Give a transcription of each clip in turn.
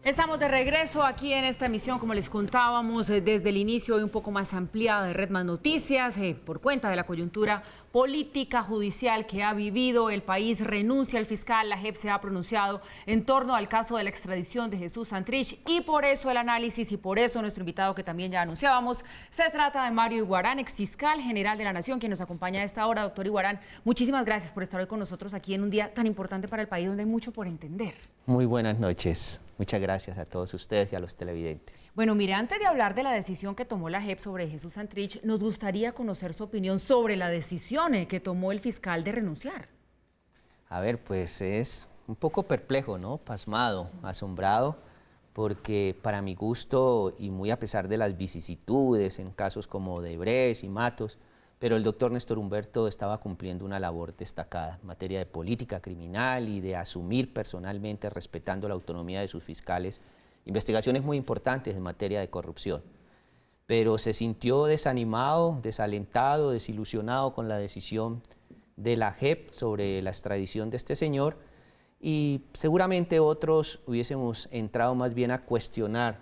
Estamos de regreso aquí en esta emisión, como les contábamos desde el inicio, hoy un poco más ampliada de Red Más Noticias, por cuenta de la coyuntura política judicial que ha vivido el país. Renuncia el fiscal, la JEP se ha pronunciado en torno al caso de la extradición de Jesús Santrich y por eso el análisis y por eso nuestro invitado que también ya anunciábamos, se trata de Mario Iguarán, exfiscal general de la Nación, quien nos acompaña a esta hora. Doctor Iguarán, muchísimas gracias por estar hoy con nosotros aquí en un día tan importante para el país donde hay mucho por entender. Muy buenas noches. Muchas gracias a todos ustedes y a los televidentes. Bueno, mire, antes de hablar de la decisión que tomó la JEP sobre Jesús Santrich, nos gustaría conocer su opinión sobre la decisión que tomó el fiscal de renunciar. A ver, pues es un poco perplejo, ¿no? Pasmado, asombrado, porque para mi gusto, y muy a pesar de las vicisitudes en casos como Odebrecht y Matos, pero el doctor Néstor Humberto estaba cumpliendo una labor destacada en materia de política criminal y de asumir personalmente, respetando la autonomía de sus fiscales, investigaciones muy importantes en materia de corrupción. Pero se sintió desanimado, desalentado, desilusionado con la decisión de la JEP sobre la extradición de este señor, y seguramente otros hubiésemos entrado más bien a cuestionar,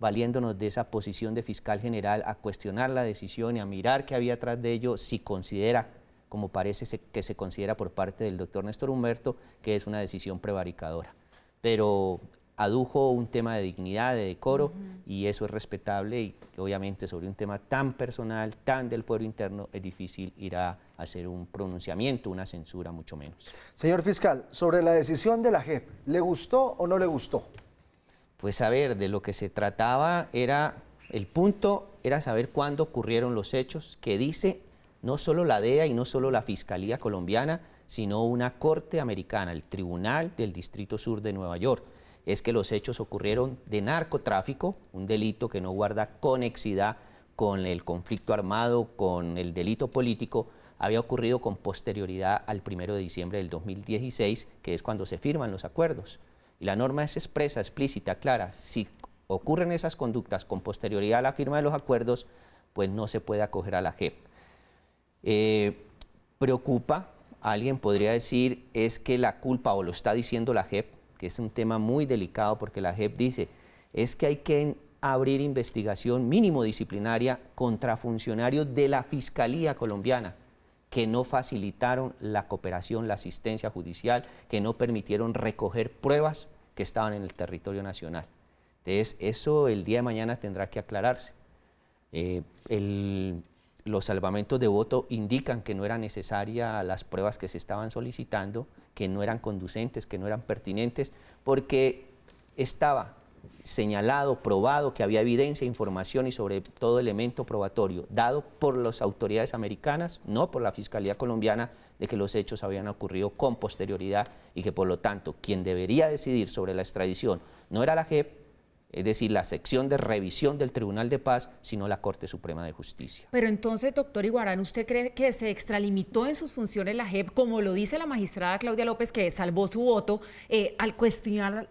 valiéndonos de esa posición de fiscal general, a cuestionar la decisión y a mirar qué había atrás de ello, si considera, como parece que se considera por parte del doctor Néstor Humberto, que es una decisión prevaricadora. Pero adujo un tema de dignidad, de decoro, y eso es respetable, y obviamente sobre un tema tan personal, tan del fuero interno, es difícil ir a hacer un pronunciamiento, una censura, mucho menos. Señor fiscal, sobre la decisión de la JEP, ¿le gustó o no le gustó? Pues a ver, de lo que se trataba el punto era saber cuándo ocurrieron los hechos que dice no solo la DEA y no solo la Fiscalía colombiana, sino una corte americana, el Tribunal del Distrito Sur de Nueva York. Es que los hechos ocurrieron de narcotráfico, un delito que no guarda conexidad con el conflicto armado, con el delito político, había ocurrido con posterioridad al 1 de diciembre del 2016, que es cuando se firman los acuerdos. Y la norma es expresa, explícita, clara. Si ocurren esas conductas con posterioridad a la firma de los acuerdos, pues no se puede acoger a la JEP. Preocupa, alguien podría decir, es que la culpa, o lo está diciendo la JEP, que es un tema muy delicado porque la JEP dice, es que hay que abrir investigación mínimo disciplinaria contra funcionarios de la Fiscalía colombiana que no facilitaron la cooperación, la asistencia judicial, que no permitieron recoger pruebas que estaban en el territorio nacional. Entonces, eso el día de mañana tendrá que aclararse. Los salvamentos de voto indican que no eran necesarias las pruebas que se estaban solicitando, que no eran conducentes, que no eran pertinentes, porque estaba señalado, probado que había evidencia, información y sobre todo elemento probatorio dado por las autoridades americanas, no por la Fiscalía colombiana, de que los hechos habían ocurrido con posterioridad y que por lo tanto quien debería decidir sobre la extradición no era la JEP, es decir, la sección de revisión del Tribunal de Paz, sino la Corte Suprema de Justicia. Pero entonces, doctor Iguarán, ¿usted cree que se extralimitó en sus funciones la JEP, como lo dice la magistrada Claudia López, que salvó su voto, al cuestionar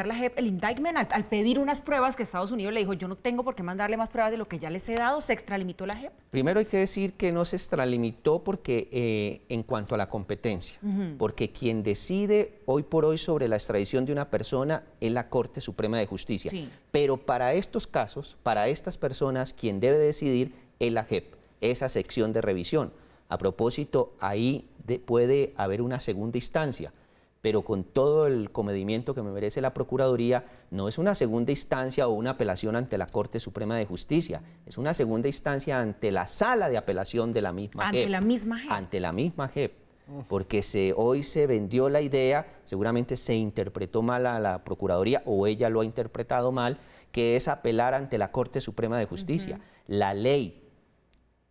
la JEP el indictment, al pedir unas pruebas que Estados Unidos le dijo, yo no tengo por qué mandarle más pruebas de lo que ya les he dado? ¿Se extralimitó la JEP? Primero hay que decir que no se extralimitó porque en cuanto a la competencia, porque quien decide hoy por hoy sobre la extradición de una persona es la Corte Suprema de Justicia. Sí. Pero para estos casos, para estas personas, quien debe decidir es la JEP, esa sección de revisión. A propósito, ahí puede haber una segunda instancia, pero con todo el comedimiento que me merece la Procuraduría, no es una segunda instancia o una apelación ante la Corte Suprema de Justicia, es una segunda instancia ante la sala de apelación de la misma JEP. ¿Ante la misma JEP? Ante la misma JEP. Porque hoy se vendió la idea, seguramente se interpretó mal a la Procuraduría o ella lo ha interpretado mal, que es apelar ante la Corte Suprema de Justicia. La ley,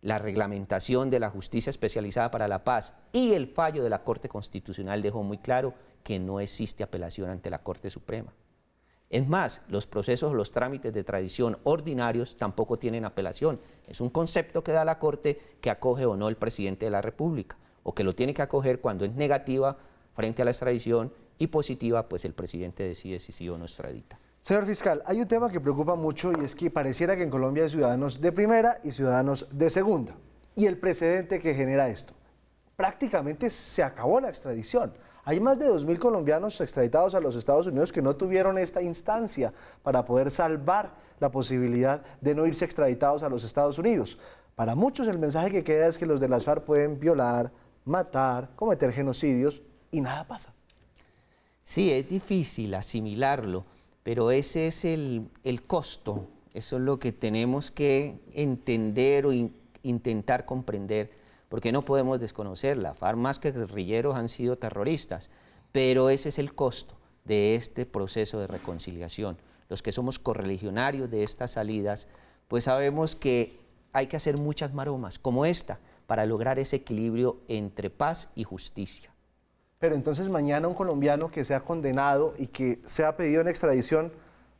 la reglamentación de la Justicia Especializada para la Paz y el fallo de la Corte Constitucional dejó muy claro que no existe apelación ante la Corte Suprema. Es más, los procesos, los trámites de tradición ordinarios tampoco tienen apelación. Es un concepto que da la Corte que acoge o no el presidente de la República, o que lo tiene que acoger cuando es negativa frente a la extradición y positiva, pues el presidente decide si sí o no extradita. Señor fiscal, hay un tema que preocupa mucho y es que pareciera que en Colombia hay ciudadanos de primera y ciudadanos de segunda. Y el precedente que genera esto. prácticamente se acabó la extradición. Hay más de 2.000 colombianos extraditados a los Estados Unidos que no tuvieron esta instancia para poder salvar la posibilidad de no irse extraditados a los Estados Unidos. Para muchos el mensaje que queda es que los de las FARC pueden violar, matar, cometer genocidios y nada pasa. Sí, es difícil asimilarlo, pero ese es el costo. Eso es lo que tenemos que entender o intentar comprender, porque no podemos desconocer, la FARC más que guerrilleros han sido terroristas, pero ese es el costo de este proceso de reconciliación. Los que somos correligionarios de estas salidas, pues sabemos que hay que hacer muchas maromas, como esta, para lograr ese equilibrio entre paz y justicia. Pero entonces mañana un colombiano que sea condenado y que sea pedido en extradición,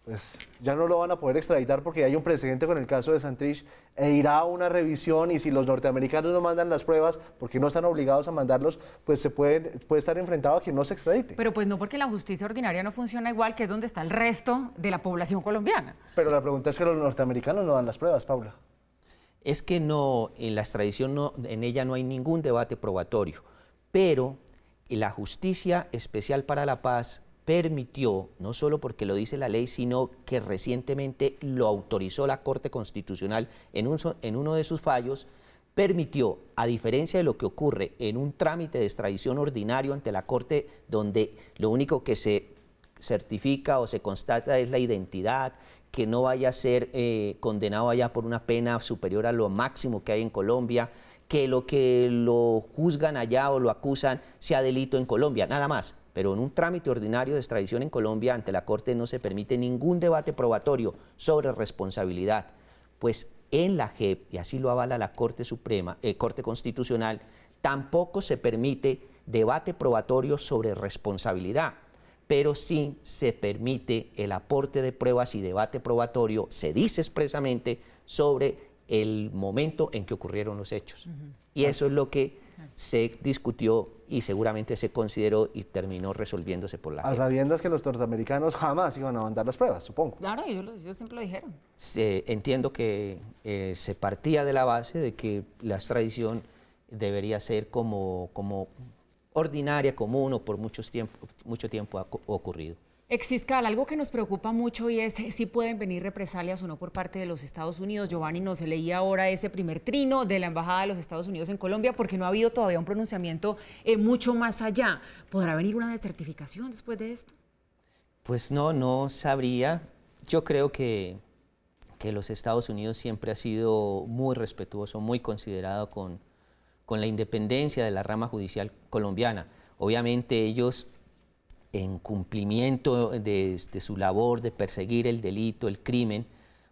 pues ya no lo van a poder extraditar porque hay un precedente con el caso de Santrich e irá a una revisión y si los norteamericanos no mandan las pruebas porque no están obligados a mandarlos, pues puede estar enfrentado a que no se extradite. Pero pues no, porque la justicia ordinaria no funciona igual, que es donde está el resto de la población colombiana. Pero la pregunta es que los norteamericanos no dan las pruebas, Paula. Es que no, en la extradición en ella no hay ningún debate probatorio, pero la Justicia Especial para la Paz permitió, no solo porque lo dice la ley, sino que recientemente lo autorizó la Corte Constitucional en uno de sus fallos, permitió, a diferencia de lo que ocurre en un trámite de extradición ordinario ante la Corte, donde lo único que se certifica o se constata es la identidad, que no vaya a ser condenado allá por una pena superior a lo máximo que hay en Colombia, que lo juzgan allá o lo acusan sea delito en Colombia, nada más. Pero en un trámite ordinario de extradición en Colombia, ante la Corte no se permite ningún debate probatorio sobre responsabilidad. Pues en la JEP, y así lo avala la Corte Constitucional, tampoco se permite debate probatorio sobre responsabilidad, pero sí se permite el aporte de pruebas y debate probatorio, se dice expresamente, sobre el momento en que ocurrieron los hechos. Y eso es lo que se discutió y seguramente se consideró y terminó resolviéndose por la JEP. A sabiendas que los norteamericanos jamás iban a mandar las pruebas, supongo. Claro, ellos siempre lo dijeron. Entiendo que se partía de la base de que la extradición debería ser como ordinaria, común o por mucho tiempo ha ocurrido. Exfiscal, algo que nos preocupa mucho y es si pueden venir represalias o no por parte de los Estados Unidos. Giovanni, nos leía ahora ese primer trino de la Embajada de los Estados Unidos en Colombia porque no ha habido todavía un pronunciamiento mucho más allá. ¿Podrá venir una desertificación después de esto? Pues no sabría. Yo creo que los Estados Unidos siempre ha sido muy respetuoso, muy considerado con la independencia de la rama judicial colombiana. Obviamente ellos, en cumplimiento de su labor de perseguir el delito, el crimen,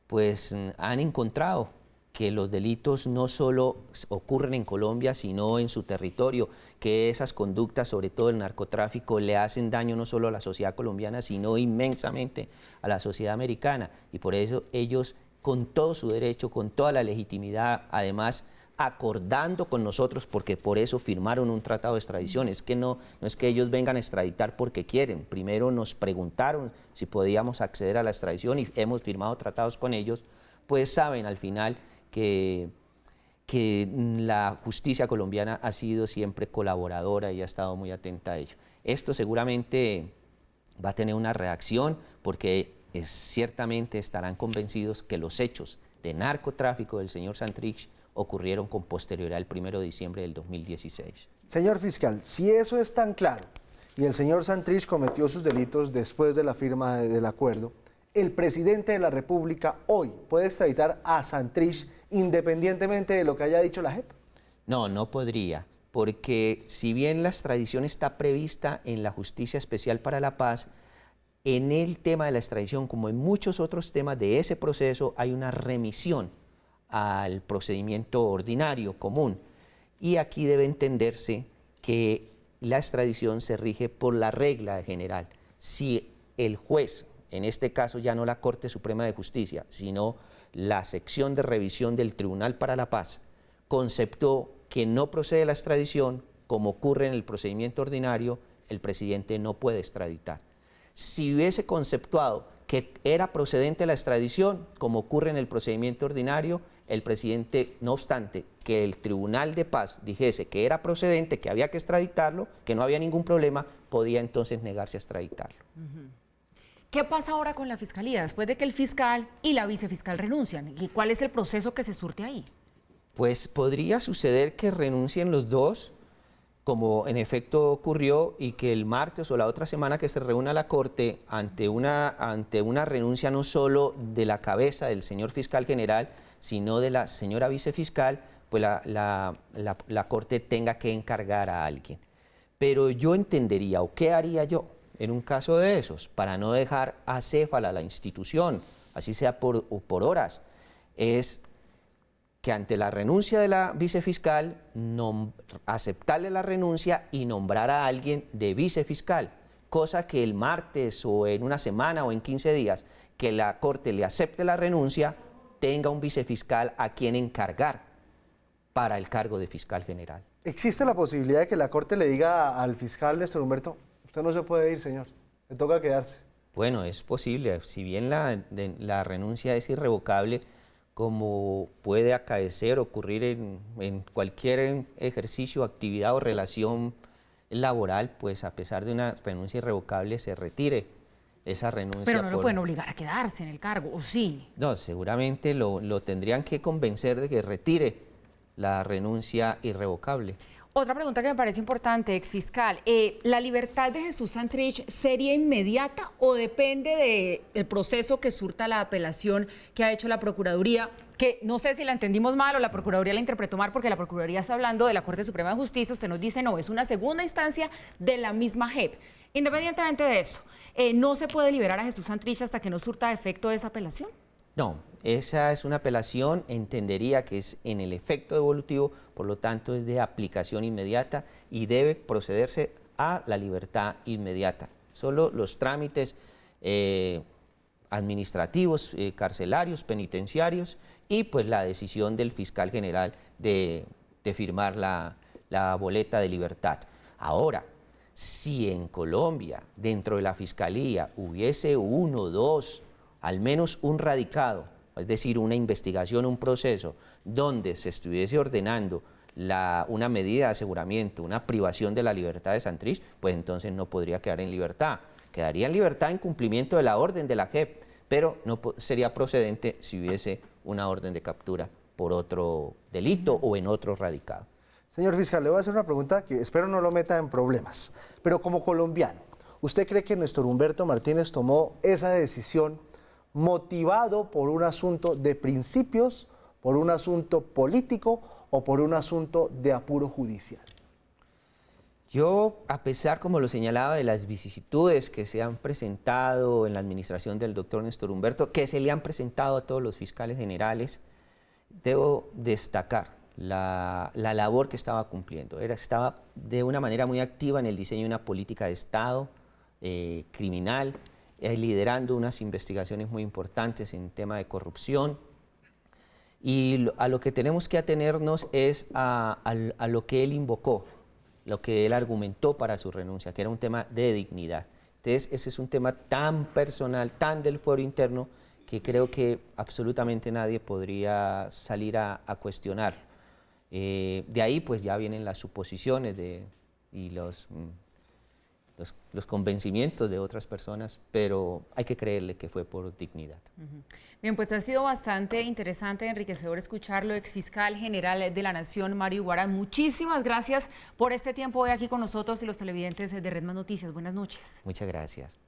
pues han encontrado que los delitos no solo ocurren en Colombia, sino en su territorio, que esas conductas, sobre todo el narcotráfico, le hacen daño no solo a la sociedad colombiana, sino inmensamente a la sociedad americana. Y por eso ellos, con todo su derecho, con toda la legitimidad, además, acordando con nosotros, porque por eso firmaron un tratado de extradición. Es que no es que ellos vengan a extraditar porque quieren. Primero nos preguntaron si podíamos acceder a la extradición y hemos firmado tratados con ellos, pues saben al final que la justicia colombiana ha sido siempre colaboradora y ha estado muy atenta a ello. Esto seguramente va a tener una reacción porque ciertamente estarán convencidos que los hechos de narcotráfico del señor Santrich ocurrieron con posterioridad al 1 de diciembre del 2016. Señor fiscal, si eso es tan claro y el señor Santrich cometió sus delitos después de la firma del acuerdo, ¿el presidente de la República hoy puede extraditar a Santrich independientemente de lo que haya dicho la JEP? No podría, porque si bien la extradición está prevista en la Justicia Especial para la Paz, en el tema de la extradición, como en muchos otros temas de ese proceso, hay una remisión al procedimiento ordinario común. Y aquí debe entenderse que la extradición se rige por la regla general. Si el juez, en este caso ya no la Corte Suprema de Justicia, sino la sección de revisión del Tribunal para la Paz, conceptó que no procede la extradición, como ocurre en el procedimiento ordinario, el presidente no puede extraditar. Si hubiese conceptuado que era procedente la extradición, como ocurre en el procedimiento ordinario, el presidente, no obstante que el Tribunal de Paz dijese que era procedente, que había que extraditarlo, que no había ningún problema, podía entonces negarse a extraditarlo. ¿Qué pasa ahora con la Fiscalía después de que el fiscal y la vicefiscal renuncian? ¿Y cuál es el proceso que se surte ahí? Pues podría suceder que renuncien los dos, como en efecto ocurrió, y que el martes o la otra semana que se reúna la Corte ante una renuncia no solo de la cabeza del señor fiscal general, sino de la señora vicefiscal, pues la Corte tenga que encargar a alguien. Pero yo entendería, o qué haría yo en un caso de esos, para no dejar acéfala la institución, así sea por horas, es que ante la renuncia de la vicefiscal, aceptarle la renuncia y nombrar a alguien de vicefiscal, cosa que el martes o en una semana o en 15 días que la Corte le acepte la renuncia, tenga un vicefiscal a quien encargar para el cargo de fiscal general. ¿Existe la posibilidad de que la Corte le diga al fiscal Néstor Humberto, usted no se puede ir, señor, le toca quedarse? Bueno, es posible, si bien la renuncia es irrevocable, como puede acaecer, ocurrir en cualquier ejercicio, actividad o relación laboral, pues a pesar de una renuncia irrevocable se retire esa renuncia. Pero no lo pueden obligar a quedarse en el cargo, ¿o sí? No, seguramente lo tendrían que convencer de que retire la renuncia irrevocable. Otra pregunta que me parece importante, exfiscal, ¿la libertad de Jesús Santrich sería inmediata o depende del proceso que surta la apelación que ha hecho la Procuraduría? Que no sé si la entendimos mal o la Procuraduría la interpretó mal, porque la Procuraduría está hablando de la Corte Suprema de Justicia, usted nos dice no, es una segunda instancia de la misma JEP. Independientemente de eso, ¿no se puede liberar a Jesús Santrich hasta que no surta efecto de esa apelación? No, esa es una apelación, entendería que es en el efecto devolutivo, por lo tanto es de aplicación inmediata y debe procederse a la libertad inmediata. Solo los trámites administrativos, carcelarios, penitenciarios y pues la decisión del fiscal general de firmar la boleta de libertad. Ahora, si en Colombia, dentro de la Fiscalía, hubiese uno, dos, al menos un radicado, es decir, una investigación, un proceso, donde se estuviese ordenando una medida de aseguramiento, una privación de la libertad de Santrich, pues entonces no podría quedar en libertad. Quedaría en libertad en cumplimiento de la orden de la JEP, pero no sería procedente si hubiese una orden de captura por otro delito o en otro radicado. Señor fiscal, le voy a hacer una pregunta que espero no lo meta en problemas, pero como colombiano, ¿usted cree que Néstor Humberto Martínez tomó esa decisión motivado por un asunto de principios, por un asunto político o por un asunto de apuro judicial? Yo, a pesar, como lo señalaba, de las vicisitudes que se han presentado en la administración del doctor Néstor Humberto, que se le han presentado a todos los fiscales generales, debo destacar la labor que estaba cumpliendo. Estaba de una manera muy activa en el diseño de una política de Estado criminal, liderando unas investigaciones muy importantes en tema de corrupción. Y a lo que tenemos que atenernos es a lo que él invocó, lo que él argumentó para su renuncia, que era un tema de dignidad. Entonces, ese es un tema tan personal, tan del fuero interno, que creo que absolutamente nadie podría salir a cuestionarlo. De ahí, pues, ya vienen las suposiciones y los convencimientos de otras personas, pero hay que creerle que fue por dignidad. Bien, pues ha sido bastante interesante, enriquecedor escucharlo, exfiscal general de la Nación, Mario Iguara. Muchísimas gracias por este tiempo hoy aquí con nosotros y los televidentes de Red Más Noticias. Buenas noches. Muchas gracias.